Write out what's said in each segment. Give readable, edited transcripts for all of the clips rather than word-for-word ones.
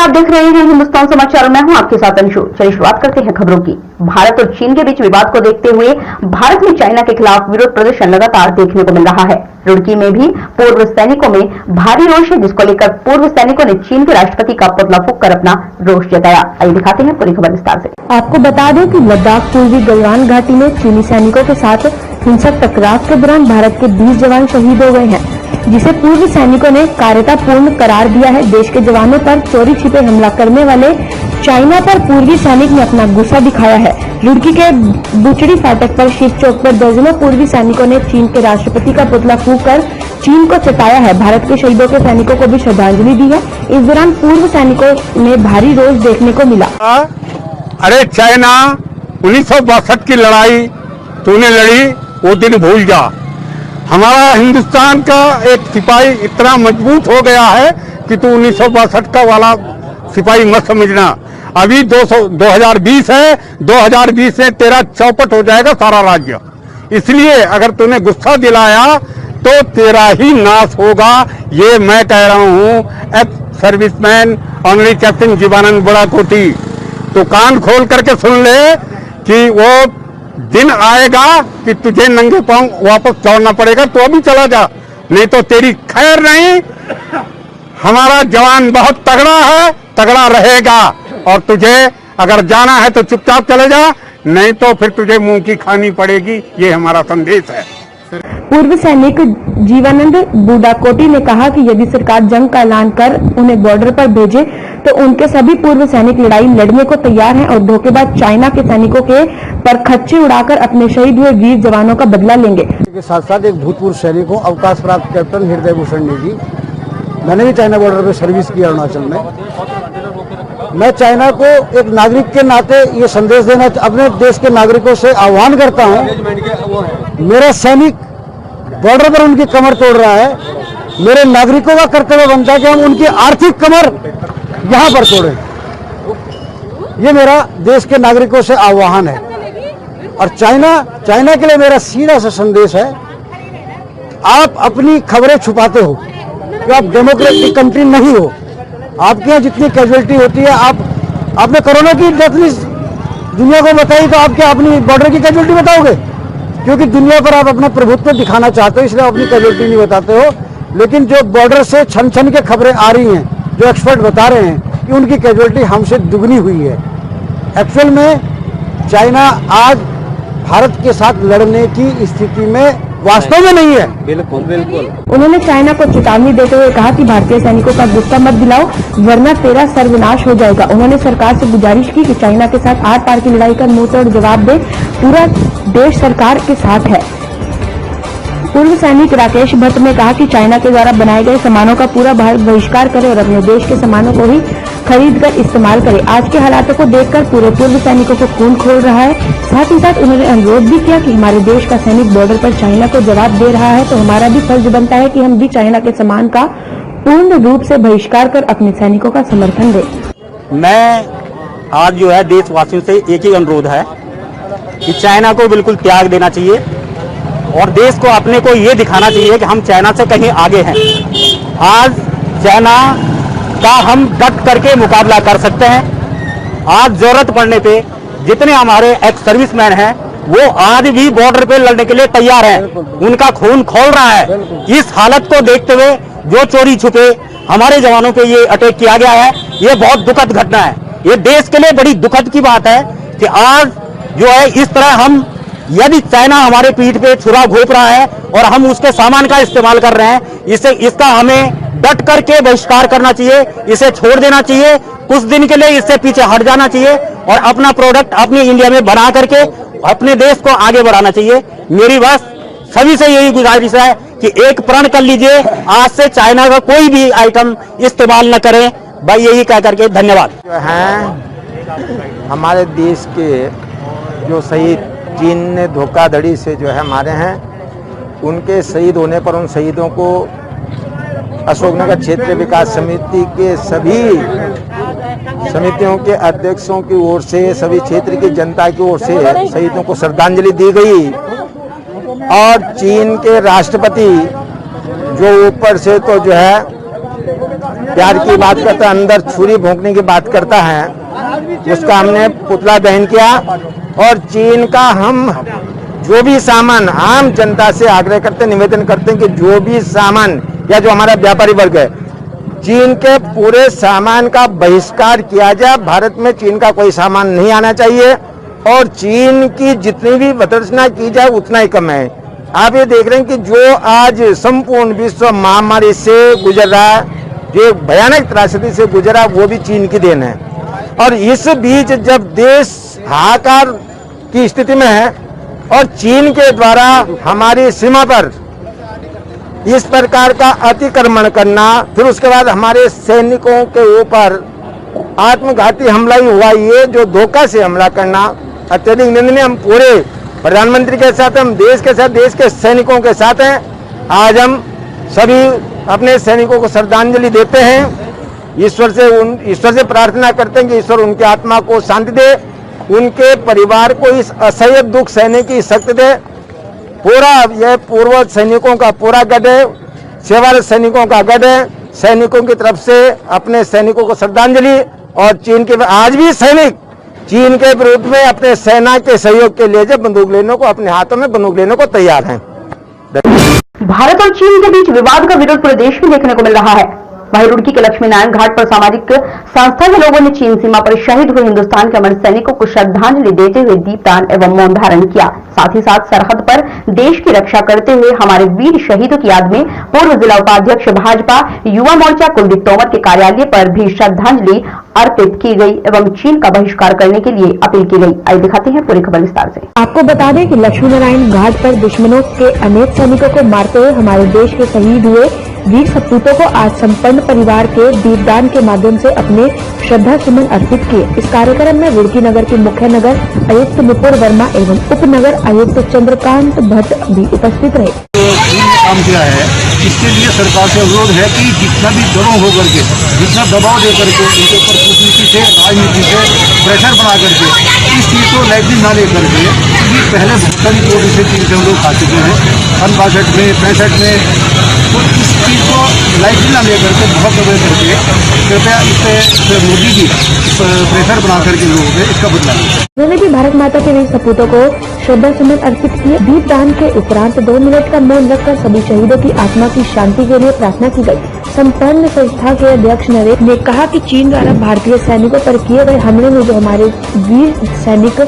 आप देख रहे हैं हिंदुस्तान समाचार। मैं हूं आपके साथ अंशु। चलिए शुरुआत करते हैं खबरों की। भारत और चीन के बीच विवाद को देखते हुए भारत में चाइना के खिलाफ विरोध प्रदर्शन लगातार देखने को मिल रहा है। रुड़की में भी पूर्व सैनिकों में भारी रोष है, जिसको लेकर पूर्व सैनिकों ने चीन के राष्ट्रपति का पुतला फूंक कर अपना रोष जताया। आइए दिखाते हैं पूरी खबर विस्तार से। आपको बता दें कि लद्दाख पूर्वी गलवान घाटी में चीनी सैनिकों के साथ हिंसक टकराव के दौरान भारत के 20 जवान शहीद हो गए हैं, जिसे पूर्व सैनिकों ने कायरतापूर्ण करार दिया है। देश के जवानों पर चोरी छिपे हमला करने वाले चाइना पर पूर्वी सैनिक ने अपना गुस्सा दिखाया है। रुड़की के बुचड़ी फाटक पर शिव चौक पर दर्जनों पूर्वी सैनिकों ने चीन के राष्ट्रपति का पुतला फूंक कर चीन को चेताया है। भारत के शहीदों के सैनिकों को भी श्रद्धांजलि दी है। इस दौरान पूर्व सैनिकों में भारी रोष देखने को मिला। अरे चाइना 1962 की लड़ाई तूने लड़ी, वो दिन भूल जा। हमारा हिंदुस्तान का एक सिपाही इतना मजबूत हो गया है कि तू 1962 का वाला सिपाही मत समझना। अभी 2020 है, 2020 में तेरा चौपट हो जाएगा सारा राज्य। इसलिए अगर तूने गुस्सा दिलाया तो तेरा ही नाश होगा, ये मैं कह रहा हूँ। Ex serviceman honorary captain Jeevanand Budhakoti, तो कान खोल करके सुन ले कि वो दिन आएगा कि तुझे नंगे पांव वापस दौड़ना पड़ेगा। तो अभी चला जा, नहीं तो तेरी खैर नहीं। हमारा जवान बहुत तगड़ा है, तगड़ा रहेगा, और तुझे अगर जाना है तो चुपचाप चले जा, नहीं तो फिर तुझे मुंह की खानी पड़ेगी। ये हमारा संदेश है। पूर्व सैनिक जीवानंद बुढ़ाकोटी ने कहा कि यदि सरकार जंग का ऐलान कर उन्हें बॉर्डर पर भेजे तो उनके सभी पूर्व सैनिक लड़ाई लड़ने को तैयार हैं और धोखेबाज चाइना के सैनिकों के पर खच्चे उड़ाकर अपने शहीद हुए वीर जवानों का बदला लेंगे। के साथ साथ एक भूतपूर्व सैनिक हूँ, अवकाश प्राप्त कैप्टन हृदय भूषण जी। मैंने भी चाइना बॉर्डर पर सर्विस की अरुणाचल में। मैं चाइना को एक नागरिक के नाते ये संदेश देना, अपने देश के नागरिकों से आह्वान करता हूँ, मेरा सैनिक बॉर्डर पर उनकी कमर तोड़ रहा है, मेरे नागरिकों का कर्तव्य बनता है कि हम उनकी आर्थिक कमर यहाँ पर तोड़ें। ये मेरा देश के नागरिकों से आह्वान है। और चाइना के लिए मेरा सीधा सा संदेश है, आप अपनी खबरें छुपाते हो कि आप डेमोक्रेटिक कंट्री नहीं हो। आपके यहाँ जितनी कैजुअलिटी होती है, आपने कोरोना की डेथ लिस्ट दुनिया को बताई, तो आप क्या अपनी बॉर्डर की कैजुअलिटी बताओगे? क्योंकि दुनिया पर आप अपना प्रभुत्व दिखाना चाहते हो, इसलिए अपनी कैजुअलिटी नहीं बताते हो। लेकिन जो बॉर्डर से छन छन के खबरें आ रही हैं, जो एक्सपर्ट बता रहे हैं कि उनकी कैजुअलिटी हमसे दुगनी हुई है। एक्चुअल में चाइना आज भारत के साथ लड़ने की स्थिति में वास्तव में नहीं है। बिल्कुल बिल्कुल। उन्होंने चाइना को चेतावनी देते हुए कहा कि भारतीय सैनिकों का गुस्सा मत दिलाओ, वरना तेरा सर्वनाश हो जाएगा। उन्होंने सरकार से गुजारिश की कि चाइना के साथ आर पार की लड़ाई का मुंह तोड़ जवाब दे। पूरा देश सरकार के साथ है। पूर्व सैनिक राकेश भट्ट ने कहा कि चाइना के द्वारा बनाए गए सामानों का पूरा भारत बहिष्कार करे और अपने देश के सामानों को ही खरीद कर इस्तेमाल करे। आज के हालातों को देखकर पूरे पूर्व सैनिकों को खून खोल रहा है। साथ ही साथ उन्होंने अनुरोध भी किया कि हमारे देश का सैनिक बॉर्डर पर चाइना को जवाब दे रहा है, तो हमारा भी फर्ज बनता है कि हम भी चाइना के सामान का पूर्ण रूप से बहिष्कार कर अपने सैनिकों का समर्थन दें। मैं आज जो है देशवासियों से एक ही अनुरोध है कि चाइना को बिल्कुल त्याग देना चाहिए और देश को अपने को ये दिखाना चाहिए कि हम चाइना से कहीं आगे हैं। आज चाइना का हम डट करके मुकाबला कर सकते हैं। आज जरूरत पड़ने पे जितने हमारे एक्स सर्विसमैन हैं वो आज भी बॉर्डर पे लड़ने के लिए तैयार हैं। उनका खून खौल रहा है। इस हालत को देखते हुए जो चोरी छुपे हमारे जवानों पे ये अटैक किया गया है, ये बहुत दुखद घटना है। ये देश के लिए बड़ी दुखद की बात है कि आज जो है इस तरह हम, यदि चाइना हमारे पीठ पे छुरा घोंप रहा है और हम उसके सामान का इस्तेमाल कर रहे हैं, इसका हमें डट करके बहिष्कार करना चाहिए। इसे छोड़ देना चाहिए, कुछ दिन के लिए इससे पीछे हट जाना चाहिए और अपना प्रोडक्ट अपनी इंडिया में बना करके अपने देश को आगे बढ़ाना चाहिए। मेरी बस सभी से यही गुजारिश है कि एक प्रण कर लीजिए, आज से चाइना का कोई भी आइटम इस्तेमाल न करें। भाई यही कह करके धन्यवाद। जो हैं हमारे देश के जो शहीद चीन ने धोखाधड़ी से जो है मारे हैं, उनके शहीद होने पर उन शहीदों को अशोकनगर क्षेत्र विकास समिति के सभी समितियों के अध्यक्षों की ओर से, सभी क्षेत्र की जनता की ओर से शहीदों को श्रद्धांजलि दी गई। और चीन के राष्ट्रपति जो ऊपर से तो जो है प्यार की बात करता है, अंदर छुरी भोंकने की बात करता है, उसका हमने पुतला दहन किया। और चीन का हम जो भी सामान आम जनता से आग्रह करते, निवेदन करते हैं कि जो भी सामान या जो हमारा व्यापारी वर्ग है, चीन के पूरे सामान का बहिष्कार किया जाए। भारत में चीन का कोई सामान नहीं आना चाहिए और चीन की जितनी भी वतरचना की जाए उतना ही कम है। आप ये देख रहे हैं कि जो आज संपूर्ण विश्व महामारी से गुजर रहा है, जो भयानक त्रासदी से गुजरा, वो भी चीन की देन है। और इस बीच जब देश हाहाकार की स्थिति में है और चीन के द्वारा हमारी सीमा पर इस प्रकार का अतिक्रमण करना, फिर उसके बाद हमारे सैनिकों के ऊपर आत्मघाती हमला ही हुआ, ये जो धोखा से हमला करना अत्यधिक निंदनीय। हम पूरे प्रधानमंत्री के साथ, हम देश के साथ, देश के सैनिकों के साथ हैं। आज हम सभी अपने सैनिकों को श्रद्धांजलि देते हैं। ईश्वर से प्रार्थना करते हैं कि ईश्वर उनकी आत्मा को शांति दे, उनके परिवार को इस असह्य दुख सहने की शक्ति दे। पूरा यह पूर्व सैनिकों का पूरा गढ़ है, सेवारत सैनिकों का गढ़ है। सैनिकों की तरफ से अपने सैनिकों को श्रद्धांजलि। और चीन के आज भी सैनिक चीन के विरुद्ध में अपने सेना के सहयोग के लिए जब बंदूक लेने को, अपने हाथों में बंदूक लेने को तैयार हैं। भारत और चीन के बीच विवाद का विरोध पूरे देश में देखने को मिल रहा है। वहीं रुड़की के लक्ष्मी नारायण घाट पर सामाजिक संस्था के लोगों ने चीन सीमा पर शहीद हुए हिंदुस्तान के अमर सैनिकों को श्रद्धांजलि देते हुए दीपदान एवं मौन धारण किया। साथ ही साथ सरहद पर देश की रक्षा करते हुए हमारे वीर शहीदों की याद में पूर्व जिला उपाध्यक्ष भाजपा युवा मोर्चा कुलदीप तोमर के कार्यालय पर भी श्रद्धांजलि अर्पित की गई एवं चीन का बहिष्कार करने के लिए अपील की गई। आइए दिखाते हैं पूरी खबर विस्तार से। आपको बता दें कि लक्ष्मी नारायण घाट पर दुश्मनों के अनेक सैनिकों को मारते हुए हमारे देश के शहीद हुए वीर सपूतों को आज संपन्न परिवार के दीपदान के माध्यम से अपने श्रद्धा सुमन अर्पित किए। इस कार्यक्रम में रुड़की नगर के मुख्य नगर आयुक्त नुपुर वर्मा एवं उप नगर आयुक्त चंद्रकांत भट्ट भी उपस्थित रहे। काम किया है, इसके लिए सरकार से अनुरोध है कि जितना भी दरों होकर के, जितना दबाव दे करके उनके ऊपर कूटनीति से, राजनीति से प्रेशर बना करके इस चीज को लाइटली ना लेकर के, क्योंकि पहले बहुत सारी चोट इसे चीन से हम लोग खा चुके हैं 62 में 65 में। तो इस चीज को लाइटली ना लेकर के बहुत दबाव करके कृपया इस मोदी जी प्रेशर बना करके लोगों पे इसका बदला। उन्होंने भी भारत माता के वीर सपूतों को श्रद्धा सुमन अर्पित किए। दीपदान के उपरांत 2 मिनट का मौन रखकर सभी शहीदों की आत्मा की शांति के लिए प्रार्थना की गई। संपन्न संस्था के अध्यक्ष नरेश ने कहा कि चीन द्वारा भारतीय सैनिकों पर किए गए हमले में जो हमारे वीर सैनिक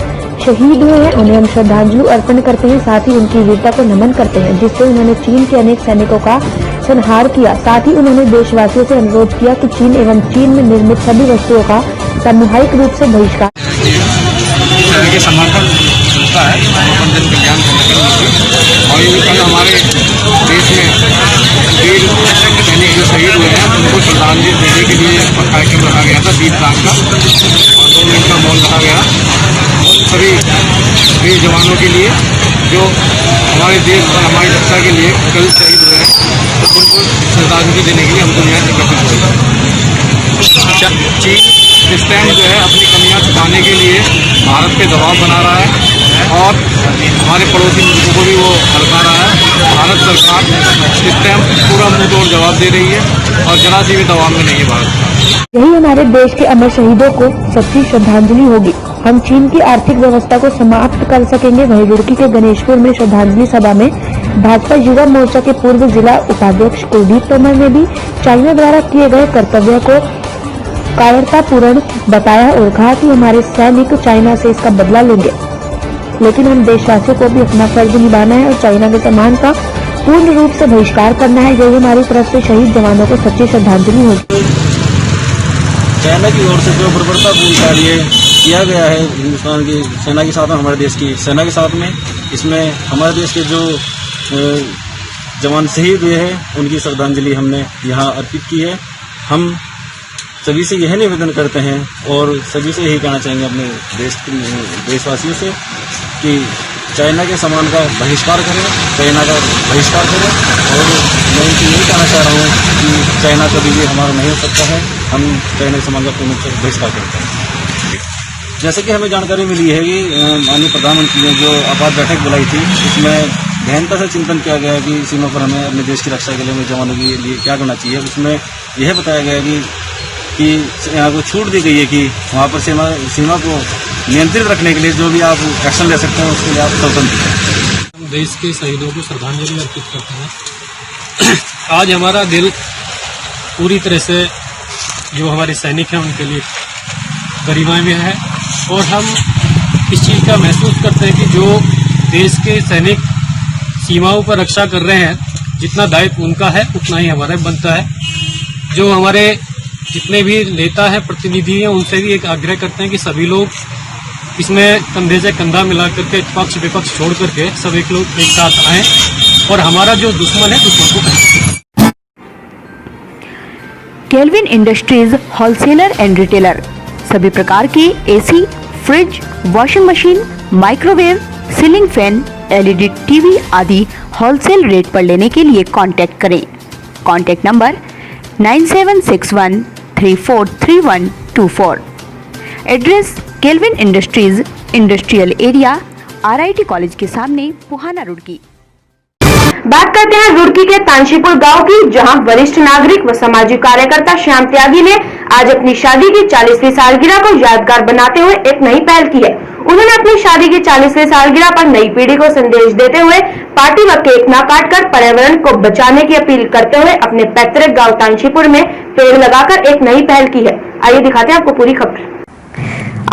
शहीद हुए हैं, उन्हें हम श्रद्धांजलि अर्पण करते हैं। साथ ही उनकी वीरता को नमन करते हैं, जिससे उन्होंने चीन के अनेक सैनिकों का संहार किया। साथ ही उन्होंने देशवासियों से अनुरोध किया कि चीन एवं चीन में निर्मित सभी वस्तुओं का सामूहिक रूप से बहिष्कार। के समर्थन संस्था है जन कल्याण संगठन, और ये कल हमारे देश में वीर सैनिक जो शहीद हुए हैं उनको श्रद्धांजलि देने के लिए कार्यक्रम रखा गया था दीपदान का, और 2 मिनट का मौन रखा गया सभी वीर जवानों के लिए जो हमारे देश और हमारी रक्षा के लिए कल शहीद हुए हैं। तो उनको श्रद्धांजलि देने के लिए हमको यहाँ एकत्रित हुए। चीन इस टाइम जो है अपनी कमियां छुपाने के लिए भारत पे दबाव बना रहा है और हमारे पड़ोसी मुल्कों को भी वो हल्का रहा है। भारत सरकार इस टाइम पूरा मुंह तोड़ जवाब दे रही है और जरा सी भी दबाव में नहीं है भारत। यही हमारे देश के अमर शहीदों को सच्ची श्रद्धांजलि होगी। हम चीन की आर्थिक व्यवस्था को समाप्त कर सकेंगे। वहीं रुड़की के गणेशपुर में श्रद्धांजलि सभा में भाजपा युवा मोर्चा के पूर्व जिला उपाध्यक्ष कुलदीप तोमर ने भी चाइना द्वारा किए गए कर्तव्य को कायरतापूर्ण बताया और कहा कि हमारे सैनिक चाइना से इसका बदला लेंगे, लेकिन हम देशवासियों को भी अपना फर्ज निभाना है और चाइना के सामान का पूर्ण रूप से बहिष्कार करना है। यही हमारी तरफ से शहीद जवानों को सच्ची श्रद्धांजलि होगी। चाइना की ओर से जो बर्बरतापूर्ण कार्य किया गया है हिंदुस्तान की सेना के साथ, हमारे देश की सेना के साथ में, इसमें हमारे देश के जो जवान शहीद हुए हैं उनकी श्रद्धांजलि हमने यहाँ अर्पित की है। हम सभी से यह निवेदन करते हैं और सभी से यही कहना चाहेंगे अपने देशवासियों से कि चाइना के सामान का बहिष्कार करें, चाइना का बहिष्कार करें। और मैं इनसे यही कहना चाह रहा हूँ कि चाइना कभी भी हमारा नहीं हो सकता है, हम चाइना के सामान का पूर्ण रूप से बहिष्कार करते हैं। जैसे कि हमें जानकारी मिली है कि माननीय प्रधानमंत्री ने जो आपात बैठक बुलाई थी, इसमें गहनता से चिंतन किया गया है कि सीमा पर हमें अपने देश की रक्षा के लिए हमें जवानों के लिए क्या करना चाहिए। उसमें यह बताया गया है कि यहाँ को छूट दी गई है कि वहाँ पर सीमा को नियंत्रित रखने के लिए जो भी आप एक्शन ले सकते हैं उसके लिए आप स्वतंत्र हैं। हम देश के शहीदों को श्रद्धांजलि अर्पित करते हैं। आज हमारा दिल पूरी तरह से जो हमारे सैनिक हैं उनके लिए गरिमा में है और हम इस चीज़ का महसूस करते हैं कि जो देश के सैनिक सीमाओं पर रक्षा कर रहे हैं, जितना दायित्व उनका है उतना ही हमारा बनता है। जो हमारे जितने भी नेता हैं, प्रतिनिधि हैं, उनसे भी एक आग्रह करते हैं कि सभी लोग इसमें कंधे से कंधा मिला करके पक्ष विपक्ष छोड़ करके सब एक लोग एक साथ आएं और हमारा जो दुश्मन है दुश्मन को पहचानें। Kelvin industries wholesaler and retailer सभी प्रकार के AC, fridge, washing machine, microwave, ceiling fan, LED TV आदि होलसेल रेट पर लेने के लिए कांटेक्ट करें। Contact number 9761343124। Address kelvin industries, industrial area, RIT college के सामने, पुहाना, रुड़की। बात करते हैं रुड़की के तांशीपुर गांव की, जहां वरिष्ठ नागरिक व सामाजिक कार्यकर्ता श्याम त्यागी ने आज अपनी शादी की 40वीं सालगिरह को यादगार बनाते हुए एक नई पहल की है। उन्होंने अपनी शादी की 40वीं सालगिरह पर नई पीढ़ी को संदेश देते हुए पार्टी व केक न काटकर पर्यावरण को बचाने की अपील करते हुए अपने पैतृक गाँव तांशीपुर में पेड़ लगाकर एक नई पहल की है। आइए दिखाते हैं आपको पूरी खबर।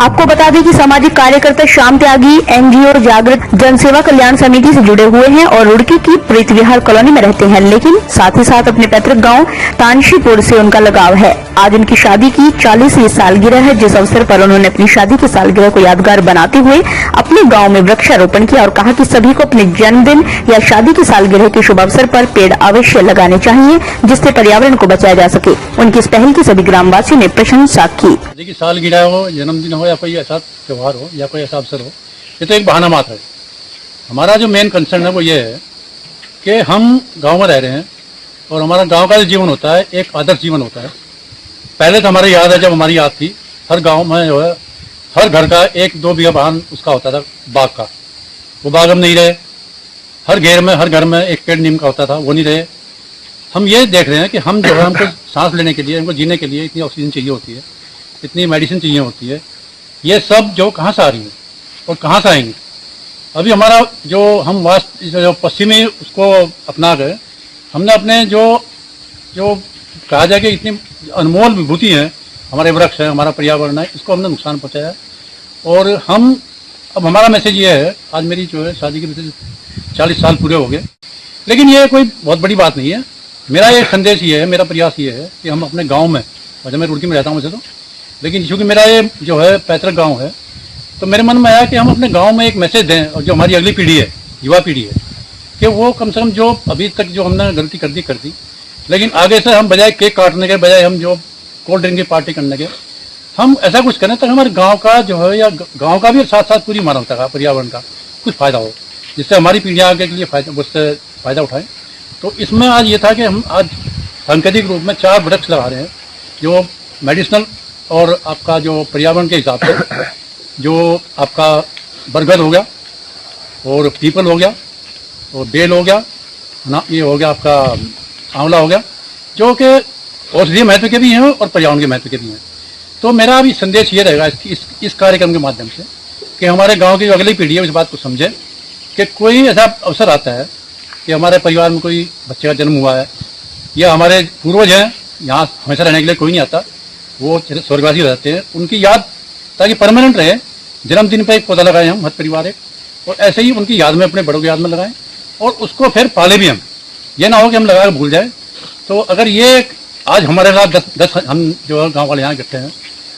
आपको बता दें कि सामाजिक कार्यकर्ता श्याम त्यागी NGO जागृत जनसेवा कल्याण समिति से जुड़े हुए हैं और रुड़की की प्रीत विहार कॉलोनी में रहते हैं, लेकिन साथ ही साथ अपने पैतृक गांव तांशीपुर से उनका लगाव है। आज उनकी शादी की 40वीं सालगिरह है, जिस अवसर पर उन्होंने अपनी शादी की सालगिरह को यादगार बनाते हुए अपने गाँव में वृक्षारोपण किया और कहा कि सभी को अपने जन्मदिन या शादी की सालगिरह के शुभ अवसर पर पेड़ अवश्य लगाने चाहिए, जिससे पर्यावरण को बचाया जा सके। उनकी इस पहल की सभी ग्रामवासियों ने प्रशंसा की। देखिए, सालगिरह हो, जन्मदिन हो या कोई ऐसा त्योहार हो या कोई ऐसा अवसर हो, ये तो एक बहाना मात्र है। हमारा जो मेन कंसर्न है वो ये है कि हम गांव में रह रहे हैं और हमारा गांव का जो जीवन होता है एक आदर्श जीवन होता है। पहले तो हमारी याद है, जब हमारी याद थी, हर गांव में जो है हर घर का 1-2 बीघा बाहन उसका होता था बाग का। वो बाग हम नहीं रहे। हर घेर में, हर घर में एक पेड़ नीम का होता था, वो नहीं रहे। हम ये देख रहे हैं कि हम जो है हमको सांस लेने के लिए, हमको जीने के लिए इतनी ऑक्सीजन चाहिए होती है, इतनी मेडिसिन चाहिए होती है, ये सब जो कहाँ से आ रही है और कहाँ से आएंगी। अभी हमारा जो हम जो पश्चिमी उसको अपना गए, हमने अपने जो कहा जाए कि इतनी अनमोल विभूति है, हमारे वृक्ष है, हमारा पर्यावरण है, इसको हमने नुकसान पहुँचाया है। और अब हमारा मैसेज ये है, आज मेरी जो है शादी के 40 साल पूरे हो गए, लेकिन ये कोई बहुत बड़ी बात नहीं है। मेरा एक संदेश ये है, मेरा प्रयास ये है कि हम अपने गाँव में, वैसे मैं रुड़की में रहता हूँ वैसे तो, लेकिन चूँकि मेरा ये जो है पैतृक गांव है, तो मेरे मन में आया कि हम अपने गांव में एक मैसेज दें, और जो हमारी अगली पीढ़ी है, युवा पीढ़ी है, कि वो कम से कम जो अभी तक जो हमने गलती कर दी, लेकिन आगे से हम बजाय केक काटने के, बजाय हम जो कोल्ड ड्रिंक की पार्टी करने के, हम ऐसा कुछ करें ताकि हमारे गाँव का जो है, या गाँव का भी साथ साथ पूरी मानवता का, पर्यावरण का कुछ फायदा हो, जिससे हमारी पीढ़ियाँ आगे के लिए उससे फायदा उठाएं। तो इसमें आज ये था कि हम आज सांकेतिक रूप में 4 वृक्ष लगा रहे हैं, जो मेडिसिनल और आपका जो पर्यावरण के हिसाब से, जो आपका बरगद हो गया और पीपल हो गया और बेल हो गया ना, ये हो गया आपका आंवला हो गया, जो कि औषधीय महत्व के भी हैं और पर्यावरण के महत्व के भी हैं। तो मेरा अभी संदेश ये रहेगा इस कार्यक्रम के माध्यम से कि हमारे गांव की जो अगली पीढ़ी है इस बात को समझे कि कोई ऐसा अवसर आता है कि हमारे परिवार में कोई बच्चे का जन्म हुआ है, या हमारे पूर्वज हैं, यहाँ हमेशा रहने के लिए कोई नहीं आता, वो स्वर्गवासी हो जाते हैं, उनकी याद ताकि परमानेंट रहे, जन्मदिन पर एक पौधा लगाएं हम हर परिवार एक, और ऐसे ही उनकी याद में, अपने बड़ों की याद में लगाएं, और उसको फिर पाले भी हम। ये ना हो कि हम लगा कर भूल जाए। तो अगर ये आज हमारे साथ 10 हम जो गाँव वाले यहाँ इकट्ठे हैं,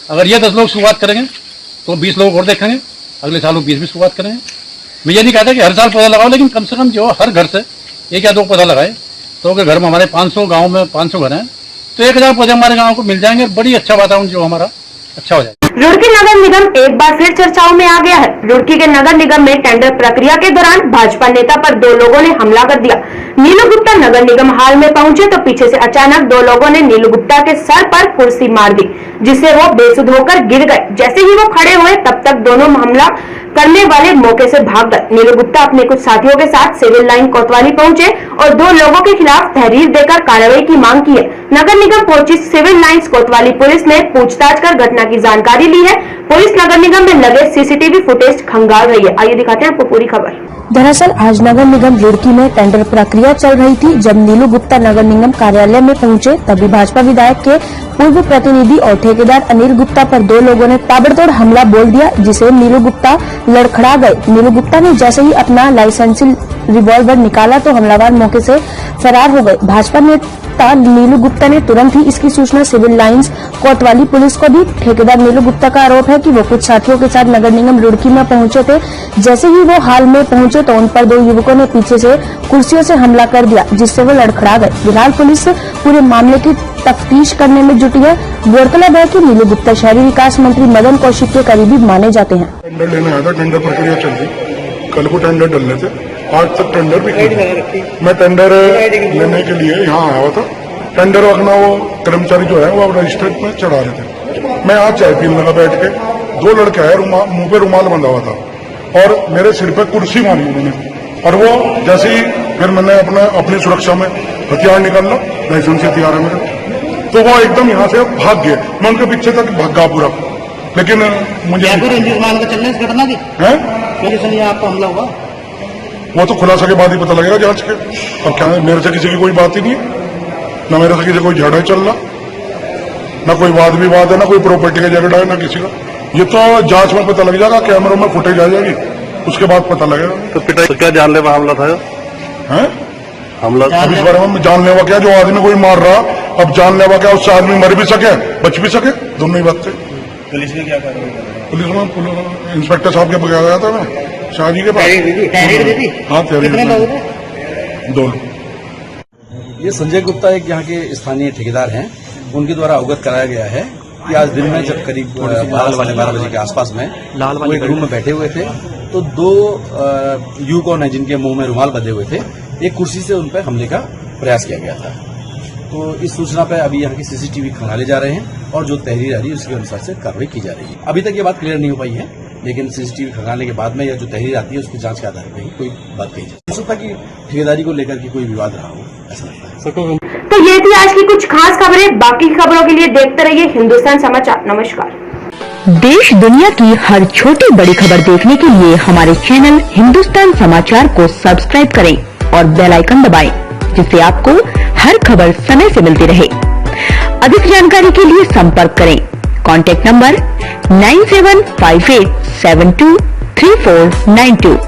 अगर ये 10 लोग शुरुआत करेंगे तो 20 लोग और देखेंगे, अगले साल वो 20 भी शुरुआत करेंगे। मैं ये नहीं कहता कि हर साल पौधा लगाओ, लेकिन कम से कम जो हर घर से 1 या 2 पौधा लगाए, तो अगर घर में हमारे 500 गाँव में 500 घर हैं, तो 1000 पौधे हमारे गांव को मिल जाएंगे। बड़ी अच्छा वातावरण जो हमारा अच्छा हो जाएगा। रुड़की नगर निगम एक बार फिर चर्चाओं में आ गया है। रुड़की के नगर निगम में टेंडर प्रक्रिया के दौरान भाजपा नेता पर 2 लोगों ने हमला कर दिया। नीलू गुप्ता नगर निगम हाल में पहुंचे तो पीछे से अचानक 2 लोगों ने नीलू गुप्ता के सर पर कुर्सी मार दी, जिससे वो बेसुध होकर गिर गए। जैसे ही वो खड़े हुए तब तक दोनों हमला करने वाले मौके से भाग गए। नीलू गुप्ता अपने कुछ साथियों के साथ सिविल लाइन कोतवाली पहुंचे और 2 लोगों के खिलाफ तहरीर देकर कार्रवाई की मांग की है। नगर निगम पहुंची सिविल लाइंस कोतवाली पुलिस ने पूछताछ कर घटना की जानकारी ली है। पुलिस नगर निगम में लगे सीसीटीवी फुटेज खंगाल रही है। आइए दिखाते हैं आपको पूरी खबर। दरअसल आज नगर निगम रुड़की में टेंडर प्रक्रिया चल रही थी। जब नीलू गुप्ता नगर निगम कार्यालय में पहुंचे तभी भाजपा विधायक के पूर्व प्रतिनिधि और ठेकेदार अनिल गुप्ता पर 2 लोगों ने ताबड़तोड़ हमला बोल दिया, जिसे नीलू गुप्ता लड़खड़ा गए। नीलू गुप्ता ने जैसे ही अपना लाइसेंसी रिवॉल्वर निकाला तो हमलावर मौके से फरार हो गए। भाजपा नेता नीलू गुप्ता ने तुरंत ही इसकी सूचना सिविल लाइंस कोतवाली पुलिस को दी। ठेकेदार नीलू गुप्ता का आरोप है कि वो कुछ साथियों के साथ नगर निगम रुड़की में पहुंचे थे। जैसे ही वो हाल में पहुंचे तो उन पर 2 युवकों ने पीछे से कुर्सियों से हमला कर दिया, जिससे वो लड़खड़ा गए। फिलहाल पुलिस पूरे मामले की तफ्तीश करने में जुटी है। गौरतलब है कि नीलू गुप्ता शहरी विकास मंत्री मदन कौशिक के करीबी माने जाते हैं। टेंडर लेने आया था, टेंडर प्रक्रिया चल रही, कल को टेंडर डलने थे, आज तक टेंडर भी नहीं। मैं टेंडर लेने के लिए यहाँ आया हुआ था। टेंडर रखना वो कर्मचारी जो है वो रजिस्टर्ड में चढ़ा रहे थे। मैं आज चाय पीने लगा बैठ के, 2 लड़के आए, मुंह पे रुमाल बंधा हुआ था और मेरे सिर पे कुर्सी मारी उन्होंने। और वो जैसे ही फिर मैंने अपनी सुरक्षा में हथियार निकाला, लाइसेंसी हथियार है मेरा, तो वो एकदम यहाँ से भाग गए। मैं उनके पीछे तक भागा पूरा, लेकिन मुझे चलने इस घटना की है आपका हमला हुआ वो तो खुलासा के बाद ही पता लगेगा जांच के। अब क्या है, मेरे से किसी की कोई बात ही नहीं है, ना मेरे से किसी कोई झगड़ा चल रहा, ना कोई वाद विवाद है, ना कोई प्रॉपर्टी का झगड़ा है, ना किसी का। ये तो जांच में पता लग जाएगा, कैमरों में फुटेज आ जाएगी, उसके बाद पता लगेगा। तो पिटाई तो क्या जानलेवा हमला था? है हमला अब इस बारे में जानलेवा क्या, जो आदमी कोई मार रहा, अब जानलेवा क्या, उससे आदमी मर भी सके बच भी सके, दोनों ही बात थे। पुलिस ने क्या कार्रवाई? पुलिस में इंस्पेक्टर साहब के बगैर गया था मैं शादी के पास। हाँ, 2 लोग। ये संजय गुप्ता एक यहाँ के स्थानीय ठेकेदार हैं, उनके द्वारा अवगत कराया गया है कि आज दिन में जब करीब 12 बजे के आसपास में वो एक रूम में बैठे हुए थे तो 2 युवकों ने, जिनके मुंह में रुमाल बंधे हुए थे, एक कुर्सी से उन पर हमले का प्रयास किया गया था। तो इस सूचना पर अभी यहाँ की सीसीटीवी खंगाले जा रहे हैं और जो तहरीर आ रही है उसके अनुसार से कार्रवाई की जा रही है। अभी तक ये बात क्लियर नहीं हो पाई है, लेकिन सीसीटीवी खंगालने के बाद में या जो तहरीर आती है उसकी जांच के आधार पर ही कोई बात कही जाए। हो सकता है कि ठेकेदारी को लेकर के कोई विवाद रहा हो, ऐसा लगता है। तो ये थी आज की कुछ खास खबरें। बाकी खबरों के लिए देखते रहिए हिंदुस्तान समाचार। नमस्कार। देश दुनिया की हर छोटी बड़ी खबर देखने के लिए हमारे चैनल हिंदुस्तान समाचार को सब्सक्राइब करें और बेल आइकन दबाएं, जिससे आपको हर खबर समय से मिलती रहे। अधिक जानकारी के लिए संपर्क करें। Contact number 9758723492।